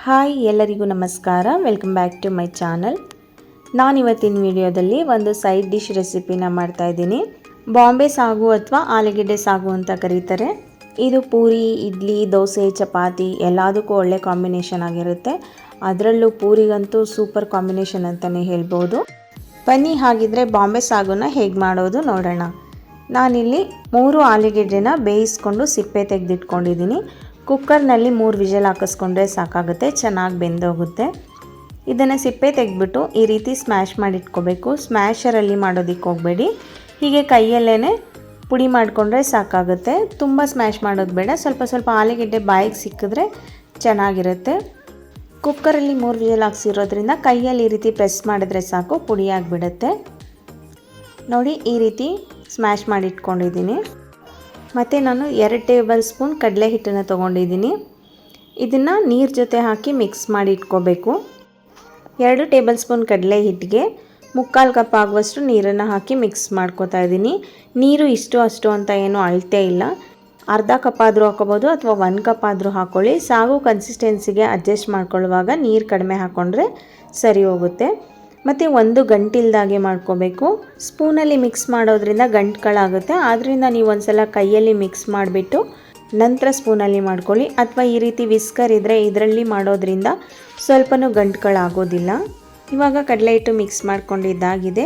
Hi ಎಲ್ಲರಿಗೂ ನಮಸ್ಕಾರ. Welcome back to my channel. ನಾನಿವತ್ತಿನ ವಿಡಿಯೋದಲ್ಲಿ ಒಂದು ಸೈಡ್ ಡಿಶ್ ರೆಸಿಪಿನ ಮಾಡ್ತಾಯಿದ್ದೀನಿ. ಬಾಂಬೆ ಸಾಗು ಅಥವಾ ಆಲೂಗೆಡ್ಡೆ ಸಾಗು ಅಂತ ಕರೀತಾರೆ. ಇದು ಪೂರಿ, ಇಡ್ಲಿ, ದೋಸೆ, ಚಪಾತಿ ಎಲ್ಲದಕ್ಕೂ ಒಳ್ಳೆ ಕಾಂಬಿನೇಷನ್ ಆಗಿರುತ್ತೆ. ಅದರಲ್ಲೂ ಪೂರಿಗಂತೂ ಸೂಪರ್ ಕಾಂಬಿನೇಷನ್ ಅಂತಲೇ ಹೇಳ್ಬೋದು. ಬನ್ನಿ ಹಾಗಿದ್ರೆ ಬಾಂಬೆ ಸಾಗುನ ಹೇಗೆ ಮಾಡೋದು ನೋಡೋಣ. ನಾನಿಲ್ಲಿ 3 ಆಲೂಗೆಡ್ಡೆನ ಬೇಯಿಸ್ಕೊಂಡು ಸಿಪ್ಪೆ ತೆಗೆದಿಟ್ಕೊಂಡಿದ್ದೀನಿ. ಕುಕ್ಕರ್ನಲ್ಲಿ 3 ವಿಷಲ್ ಹಾಕಿಸ್ಕೊಂಡ್ರೆ ಸಾಕಾಗುತ್ತೆ, ಚೆನ್ನಾಗಿ ಬೆಂದೋಗುತ್ತೆ. ಇದನ್ನು ಸಿಪ್ಪೆ ತೆಗೆದ್ಬಿಟ್ಟು ಈ ರೀತಿ ಸ್ಮ್ಯಾಶ್ ಮಾಡಿಟ್ಕೋಬೇಕು. ಸ್ಮ್ಯಾಶರಲ್ಲಿ ಮಾಡೋದಕ್ಕೆ ಹೋಗಬೇಡಿ, ಹೀಗೆ ಕೈಯಲ್ಲೇ ಪುಡಿ ಮಾಡಿಕೊಂಡ್ರೆ ಸಾಕಾಗುತ್ತೆ. ತುಂಬ ಸ್ಮ್ಯಾಶ್ ಮಾಡೋದು ಬೇಡ, ಸ್ವಲ್ಪ ಸ್ವಲ್ಪ ಆಲೂಗೆಡ್ಡೆ ಬಾಯಿಗೆ ಸಿಕ್ಕಿದ್ರೆ ಚೆನ್ನಾಗಿರುತ್ತೆ. ಕುಕ್ಕರಲ್ಲಿ 3 ವಿಷಲ್ ಹಾಕ್ಸಿರೋದ್ರಿಂದ ಕೈಯಲ್ಲಿ ಈ ರೀತಿ ಪ್ರೆಸ್ ಮಾಡಿದ್ರೆ ಸಾಕು, ಪುಡಿ ಆಗಿಬಿಡುತ್ತೆ. ನೋಡಿ, ಈ ರೀತಿ ಸ್ಮ್ಯಾಶ್ ಮಾಡಿಟ್ಕೊಂಡಿದ್ದೀನಿ. ಮತ್ತು ನಾನು 2 ಟೇಬಲ್ ಸ್ಪೂನ್ ಕಡಲೆ ಹಿಟ್ಟನ್ನು ತೊಗೊಂಡಿದ್ದೀನಿ. ಇದನ್ನು ನೀರು ಜೊತೆ ಹಾಕಿ ಮಿಕ್ಸ್ ಮಾಡಿ ಇಟ್ಕೋಬೇಕು. 2 ಟೇಬಲ್ ಸ್ಪೂನ್ ಕಡಲೆ ಹಿಟ್ಟಿಗೆ 3/4 ಕಪ್ ಆಗುವಷ್ಟು ನೀರನ್ನು ಹಾಕಿ ಮಿಕ್ಸ್ ಮಾಡ್ಕೋತಾ ಇದ್ದೀನಿ. ನೀರು ಇಷ್ಟು ಅಷ್ಟು ಅಂತ ಏನೂ ಅಳತೆ ಇಲ್ಲ. ಅರ್ಧ ಕಪ್ ಆದರೂ ಹಾಕೋಬೋದು ಅಥವಾ 1 ಕಪ್ ಆದರೂ ಹಾಕ್ಕೊಳ್ಳಿ. ಸಾಗು ಕನ್ಸಿಸ್ಟೆನ್ಸಿಗೆ ಅಡ್ಜಸ್ಟ್ ಮಾಡ್ಕೊಳ್ಳುವಾಗ ನೀರು ಕಡಿಮೆ ಹಾಕ್ಕೊಂಡ್ರೆ ಸರಿ ಹೋಗುತ್ತೆ. ಮತ್ತು ಒಂದು ಗಂಟಿಲ್ದಾಗೆ ಮಾಡ್ಕೋಬೇಕು. ಸ್ಪೂನಲ್ಲಿ ಮಿಕ್ಸ್ ಮಾಡೋದ್ರಿಂದ ಗಂಟುಗಳಾಗುತ್ತೆ. ಆದ್ದರಿಂದ ನೀವು ಒಂದ್ಸಲ ಕೈಯಲ್ಲಿ ಮಿಕ್ಸ್ ಮಾಡಿಬಿಟ್ಟು ನಂತರ ಸ್ಪೂನಲ್ಲಿ ಮಾಡ್ಕೊಳ್ಳಿ, ಅಥವಾ ಈ ರೀತಿ ವಿಸ್ಕರ್ ಇದ್ದರೆ ಇದರಲ್ಲಿ ಮಾಡೋದ್ರಿಂದ ಸ್ವಲ್ಪನೂ ಗಂಟುಗಳಾಗೋದಿಲ್ಲ. ಇವಾಗ ಕಡಲೆ ಹಿಟ್ಟು ಮಿಕ್ಸ್ ಮಾಡ್ಕೊಂಡಿದ್ದಾಗಿದೆ.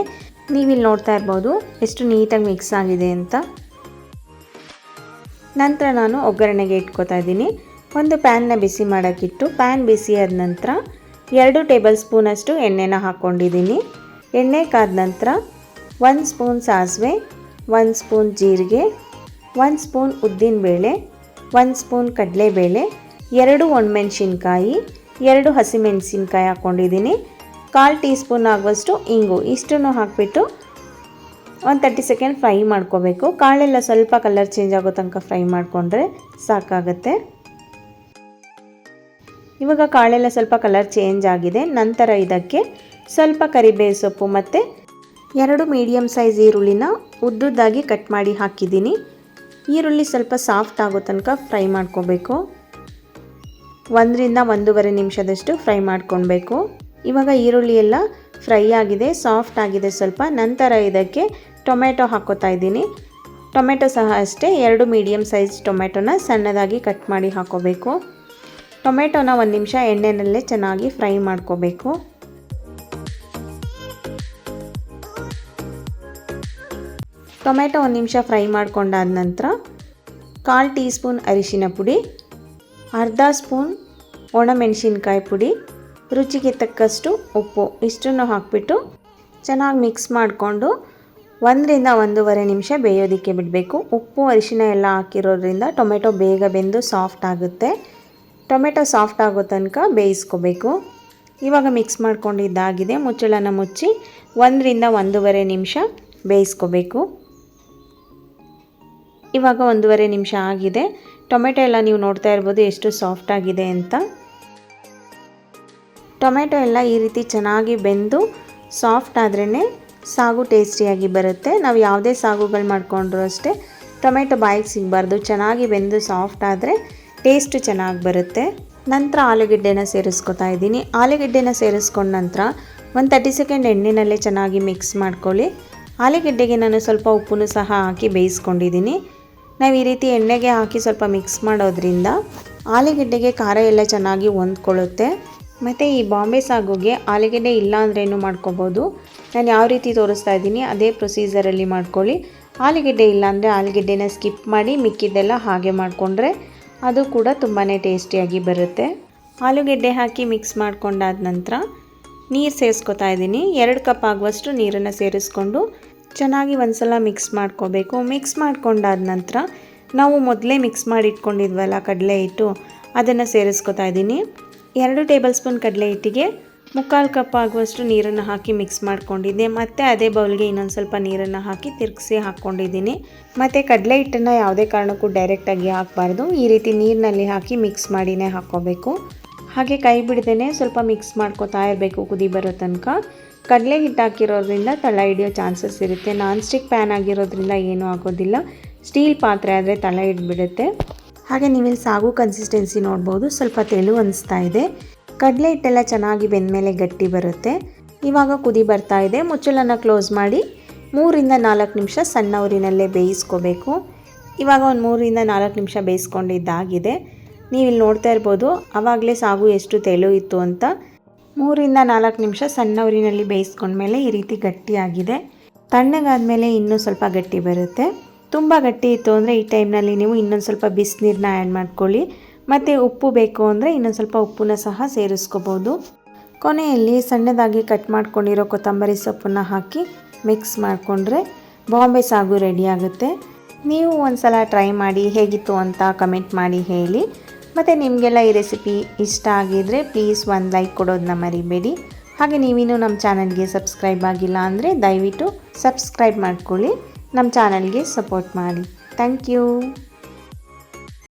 ನೀವಿಲ್ಲಿ ನೋಡ್ತಾ ಇರ್ಬೋದು ಎಷ್ಟು ನೀಟಾಗಿ ಮಿಕ್ಸ್ ಆಗಿದೆ ಅಂತ. ನಂತರ ನಾನು ಒಗ್ಗರಣೆಗೆ ಇಟ್ಕೋತಾ ಇದ್ದೀನಿ. ಒಂದು ಪ್ಯಾನ್ನ ಬಿಸಿ ಮಾಡೋಕ್ಕಿಟ್ಟು ಪ್ಯಾನ್ ಬಿಸಿ ಆದ ನಂತರ 2 ಟೇಬಲ್ ಸ್ಪೂನಷ್ಟು ಎಣ್ಣೆನ ಹಾಕ್ಕೊಂಡಿದ್ದೀನಿ. ಎಣ್ಣೆ ಕಾದ ನಂತರ 1 ಸ್ಪೂನ್ ಸಾಸಿವೆ, 1 ಸ್ಪೂನ್ ಜೀರಿಗೆ, 1 ಸ್ಪೂನ್ ಉದ್ದಿನಬೇಳೆ, 1 ಸ್ಪೂನ್ ಕಡಲೆಬೇಳೆ, 2 ಒಣಮೆಣಸಿನ್ಕಾಯಿ, 2 ಹಸಿಮೆಣಸಿನ್ಕಾಯಿ ಹಾಕ್ಕೊಂಡಿದ್ದೀನಿ. 1/4 ಟೀ ಸ್ಪೂನ್ ಆಗುವಷ್ಟು ಇಂಗು, ಇಷ್ಟನ್ನು ಹಾಕಿಬಿಟ್ಟು ಒಂದು 30 ಸೆಕೆಂಡ್ ಫ್ರೈ ಮಾಡ್ಕೋಬೇಕು. ಕಾಳೆಲ್ಲ ಸ್ವಲ್ಪ ಕಲರ್ ಚೇಂಜ್ ಆಗೋ ತನಕ ಫ್ರೈ ಮಾಡಿಕೊಂಡ್ರೆ ಸಾಕಾಗುತ್ತೆ. ಇವಾಗ ಕಾಳೆಲ್ಲ ಸ್ವಲ್ಪ ಕಲರ್ ಚೇಂಜ್ ಆಗಿದೆ. ನಂತರ ಇದಕ್ಕೆ ಸ್ವಲ್ಪ ಕರಿಬೇವು ಸೊಪ್ಪು ಮತ್ತು 2 ಮೀಡಿಯಮ್ ಸೈಜ್ ಈರುಳ್ಳಿನ ಉದ್ದುದ್ದಾಗಿ ಕಟ್ ಮಾಡಿ ಹಾಕಿದ್ದೀನಿ. ಈರುಳ್ಳಿ ಸ್ವಲ್ಪ ಸಾಫ್ಟ್ ಆಗೋ ತನಕ ಫ್ರೈ ಮಾಡ್ಕೋಬೇಕು. 1 ರಿಂದ 1.5 ನಿಮಿಷದಷ್ಟು ಫ್ರೈ ಮಾಡ್ಕೊಳ್ಬೇಕು. ಇವಾಗ ಈರುಳ್ಳಿ ಎಲ್ಲ ಫ್ರೈ ಆಗಿದೆ, ಸಾಫ್ಟ್ ಆಗಿದೆ ಸ್ವಲ್ಪ. ನಂತರ ಇದಕ್ಕೆ ಟೊಮೆಟೊ ಹಾಕೋತಾ ಇದ್ದೀನಿ. ಟೊಮೆಟೊ ಸಹ ಅಷ್ಟೇ 2 ಮೀಡಿಯಮ್ ಸೈಜ್ ಟೊಮೆಟೊನ ಸಣ್ಣದಾಗಿ ಕಟ್ ಮಾಡಿ ಹಾಕೋಬೇಕು. ಟೊಮೆಟೊನ 1 ನಿಮಿಷ ಎಣ್ಣೆನಲ್ಲೇ ಚೆನ್ನಾಗಿ ಫ್ರೈ ಮಾಡ್ಕೋಬೇಕು. ಟೊಮೆಟೊ 1 ನಿಮಿಷ ಫ್ರೈ ಮಾಡ್ಕೊಂಡಾದ ನಂತರ 1/4 ಟೀ ಸ್ಪೂನ್ ಅರಿಶಿನ ಪುಡಿ, ಅರ್ಧ ಸ್ಪೂನ್ ಒಣಮೆಣಸಿನ್ಕಾಯಿ ಪುಡಿ, ರುಚಿಗೆ ತಕ್ಕಷ್ಟು ಉಪ್ಪು, ಇಷ್ಟನ್ನು ಹಾಕಿಬಿಟ್ಟು ಚೆನ್ನಾಗಿ ಮಿಕ್ಸ್ ಮಾಡಿಕೊಂಡು 1 ರಿಂದ 1.5 ನಿಮಿಷ ಬೇಯೋದಕ್ಕೆ ಬಿಡಬೇಕು. ಉಪ್ಪು ಅರಿಶಿನ ಎಲ್ಲ ಹಾಕಿರೋದ್ರಿಂದ ಟೊಮೆಟೊ ಬೇಗ ಬೆಂದು ಸಾಫ್ಟ್ ಆಗುತ್ತೆ. ಟೊಮೆಟೊ ಸಾಫ್ಟ್ ಆಗೋ ತನಕ ಬೇಯಿಸ್ಕೋಬೇಕು. ಇವಾಗ ಮಿಕ್ಸ್ ಮಾಡ್ಕೊಂಡಿದ್ದಾಗಿದೆ. ಮುಚ್ಚಳನ ಮುಚ್ಚಿ 1 ರಿಂದ 1.5 ನಿಮಿಷ ಬೇಯಿಸ್ಕೋಬೇಕು. ಇವಾಗ 1.5 ನಿಮಿಷ ಆಗಿದೆ. ಟೊಮೆಟೊ ಎಲ್ಲ ನೀವು ನೋಡ್ತಾ ಇರ್ಬೋದು ಎಷ್ಟು ಸಾಫ್ಟ್ ಆಗಿದೆ ಅಂತ. ಟೊಮೆಟೊ ಎಲ್ಲ ಈ ರೀತಿ ಚೆನ್ನಾಗಿ ಬೆಂದು ಸಾಫ್ಟ್ ಆದ್ರೇ ಸಾಗು ಟೇಸ್ಟಿಯಾಗಿ ಬರುತ್ತೆ. ನಾವು ಯಾವುದೇ ಸಾಗುಗಳು ಮಾಡಿಕೊಂಡ್ರೂ ಅಷ್ಟೇ ಟೊಮೆಟೊ ಬಾಯಿಗೆ ಸಿಗಬಾರ್ದು. ಚೆನ್ನಾಗಿ ಬೆಂದು ಸಾಫ್ಟ್ ಆದರೆ ಟೇಸ್ಟು ಚೆನ್ನಾಗಿ ಬರುತ್ತೆ. ನಂತರ ಆಲೂಗೆಡ್ಡೆನ ಸೇರಿಸ್ಕೊತಾ ಇದ್ದೀನಿ. ಆಲೂಗೆಡ್ಡೆನ ಸೇರಿಸ್ಕೊಂಡ ನಂತರ ಒಂದು 30 ಸೆಕೆಂಡ್ ಎಣ್ಣೆನಲ್ಲೇ ಚೆನ್ನಾಗಿ ಮಿಕ್ಸ್ ಮಾಡ್ಕೊಳ್ಳಿ. ಆಲೂಗೆಡ್ಡೆಗೆ ನಾನು ಸ್ವಲ್ಪ ಉಪ್ಪನ್ನು ಸಹ ಹಾಕಿ ಬೇಯಿಸ್ಕೊಂಡಿದ್ದೀನಿ. ನಾವು ಈ ರೀತಿ ಎಣ್ಣೆಗೆ ಹಾಕಿ ಸ್ವಲ್ಪ ಮಿಕ್ಸ್ ಮಾಡೋದ್ರಿಂದ ಆಲೂಗೆಡ್ಡೆಗೆ ಖಾರ ಎಲ್ಲ ಚೆನ್ನಾಗಿ ಹೊಂದ್ಕೊಳ್ಳುತ್ತೆ. ಮತ್ತು ಈ ಬಾಂಬೆ ಸಾಗುಗೆ ಆಲೂಗೆಡ್ಡೆ ಇಲ್ಲ ಅಂದ್ರೇನು ಮಾಡ್ಕೋಬೋದು. ನಾನು ಯಾವ ರೀತಿ ತೋರಿಸ್ತಾ ಇದ್ದೀನಿ ಅದೇ ಪ್ರೊಸೀಜರಲ್ಲಿ ಮಾಡ್ಕೊಳ್ಳಿ. ಆಲೂಗೆಡ್ಡೆ ಇಲ್ಲಾಂದರೆ ಆಲೂಗೆಡ್ಡೆನ ಸ್ಕಿಪ್ ಮಾಡಿ ಮಿಕ್ಕಿದ್ದೆಲ್ಲ ಹಾಗೆ ಮಾಡಿಕೊಂಡ್ರೆ ಅದು ಕೂಡ ತುಂಬಾ ಟೇಸ್ಟಿಯಾಗಿ ಬರುತ್ತೆ. ಆಲೂಗೆಡ್ಡೆ ಹಾಕಿ ಮಿಕ್ಸ್ ಮಾಡ್ಕೊಂಡಾದ ನಂತರ ನೀರು ಸೇರಿಸ್ಕೊತಾ ಇದ್ದೀನಿ. 2 ಕಪ್ ಆಗುವಷ್ಟು ನೀರನ್ನು ಸೇರಿಸ್ಕೊಂಡು ಚೆನ್ನಾಗಿ ಒಂದ್ಸಲ ಮಿಕ್ಸ್ ಮಾಡ್ಕೋಬೇಕು. ಮಿಕ್ಸ್ ಮಾಡ್ಕೊಂಡಾದ ನಂತರ ನಾವು ಮೊದಲೇ ಮಿಕ್ಸ್ ಮಾಡಿ ಇಟ್ಕೊಂಡಿದ್ವಲ್ಲ ಕಡಲೆ ಹಿಟ್ಟು, ಅದನ್ನು ಸೇರಿಸ್ಕೊತಾ ಇದ್ದೀನಿ. 2 ಟೇಬಲ್ ಸ್ಪೂನ್ ಕಡಲೆ ಹಿಟ್ಟಿಗೆ 3/4 ಕಪ್ ಆಗುವಷ್ಟು ನೀರನ್ನು ಹಾಕಿ ಮಿಕ್ಸ್ ಮಾಡ್ಕೊಂಡಿದ್ದೆ. ಮತ್ತು ಅದೇ ಬೌಲ್ಗೆ ಇನ್ನೊಂದು ಸ್ವಲ್ಪ ನೀರನ್ನು ಹಾಕಿ ತಿರುಗಿಸಿ ಹಾಕ್ಕೊಂಡಿದ್ದೀನಿ. ಮತ್ತು ಕಡಲೆ ಹಿಟ್ಟನ್ನು ಯಾವುದೇ ಕಾರಣಕ್ಕೂ ಡೈರೆಕ್ಟಾಗಿ ಹಾಕಬಾರ್ದು. ಈ ರೀತಿ ನೀರಿನಲ್ಲಿ ಹಾಕಿ ಮಿಕ್ಸ್ ಮಾಡಿನೇ ಹಾಕ್ಕೋಬೇಕು. ಹಾಗೆ ಕೈ ಬಿಡದೇ ಸ್ವಲ್ಪ ಮಿಕ್ಸ್ ಮಾಡ್ಕೋತಾ ಇರಬೇಕು ಕುದಿ ಬರೋ ತನಕ. ಕಡಲೆ ಹಿಟ್ಟು ಹಾಕಿರೋದ್ರಿಂದ ತಳ ಹಿಡಿಯೋ ಚಾನ್ಸಸ್ ಇರುತ್ತೆ. ನಾನ್ ಸ್ಟಿಕ್ ಪ್ಯಾನ್ ಆಗಿರೋದ್ರಿಂದ ಏನೂ ಆಗೋದಿಲ್ಲ. ಸ್ಟೀಲ್ ಪಾತ್ರೆ ಆದರೆ ತಳ ಹಿಡಿದ್ಬಿಡುತ್ತೆ. ಹಾಗೆ ನೀವಿಲ್ಲಿ ಸಾಗು ಕನ್ಸಿಸ್ಟೆನ್ಸಿ ನೋಡ್ಬೋದು, ಸ್ವಲ್ಪ ತೆಳು ಅನಿಸ್ತಾ ಇದೆ. ಕಡಲೆ ಹಿಟ್ಟೆಲ್ಲ ಚೆನ್ನಾಗಿ ಬೆಂದಮೇಲೆ ಗಟ್ಟಿ ಬರುತ್ತೆ. ಇವಾಗ ಕುದಿ ಬರ್ತಾ ಇದೆ. ಮುಚ್ಚಳನ್ನು ಕ್ಲೋಸ್ ಮಾಡಿ 3-4 ನಿಮಿಷ ಸಣ್ಣ ಉರಿನಲ್ಲೇ ಬೇಯಿಸ್ಕೋಬೇಕು. ಇವಾಗ ಒಂದು 3-4 ನಿಮಿಷ ಬೇಯಿಸ್ಕೊಂಡಿದ್ದಾಗಿದೆ. ನೀವು ಇಲ್ಲಿ ನೋಡ್ತಾ ಇರ್ಬೋದು ಆವಾಗಲೇ ಸಾಗು ಎಷ್ಟು ತೆಳು ಇತ್ತು ಅಂತ. 3-4 ನಿಮಿಷ ಸಣ್ಣ ಉರಿನಲ್ಲಿ ಬೇಯಿಸ್ಕೊಂಡ್ಮೇಲೆ ಈ ರೀತಿ ಗಟ್ಟಿಯಾಗಿದೆ. ತಣ್ಣಗಾದ್ಮೇಲೆ ಇನ್ನೂ ಸ್ವಲ್ಪ ಗಟ್ಟಿ ಬರುತ್ತೆ. ತುಂಬ ಗಟ್ಟಿ ಇತ್ತು ಅಂದರೆ ಈ ಟೈಮ್ನಲ್ಲಿ ನೀವು ಇನ್ನೊಂದು ಸ್ವಲ್ಪ ಬಿಸಿನೀರನ್ನ ಆ್ಯಡ್ ಮಾಡ್ಕೊಳ್ಳಿ. ಮತ್ತು ಉಪ್ಪು ಬೇಕು ಅಂದರೆ ಇನ್ನೊಂದು ಸ್ವಲ್ಪ ಉಪ್ಪನ್ನ ಸಹ ಸೇರಿಸ್ಕೋಬೋದು. ಕೊನೆಯಲ್ಲಿ ಸಣ್ಣದಾಗಿ ಕಟ್ ಮಾಡ್ಕೊಂಡಿರೋ ಕೊತ್ತಂಬರಿ ಸೊಪ್ಪನ್ನು ಹಾಕಿ ಮಿಕ್ಸ್ ಮಾಡಿಕೊಂಡ್ರೆ ಬಾಂಬೆ ಸಾಗು ರೆಡಿ ಆಗುತ್ತೆ. ನೀವು ಒಂದು ಸಲ ಟ್ರೈ ಮಾಡಿ ಹೇಗಿತ್ತು ಅಂತ ಕಮೆಂಟ್ ಮಾಡಿ ಹೇಳಿ. ಮತ್ತು ನಿಮಗೆಲ್ಲ ಈ ರೆಸಿಪಿ ಇಷ್ಟ ಆಗಿದರೆ ಪ್ಲೀಸ್ ಒಂದು ಲೈಕ್ ಕೊಡೋದನ್ನ ಮರಿಬೇಡಿ. ಹಾಗೆ ನೀವಿನ್ನೂ ನಮ್ಮ ಚಾನಲ್ಗೆ ಸಬ್ಸ್ಕ್ರೈಬ್ ಆಗಿಲ್ಲ ಅಂದರೆ ದಯವಿಟ್ಟು ಸಬ್ಸ್ಕ್ರೈಬ್ ಮಾಡ್ಕೊಳ್ಳಿ. ನಮ್ಮ ಚಾನಲ್ಗೆ ಸಪೋರ್ಟ್ ಮಾಡಿ. Thank you.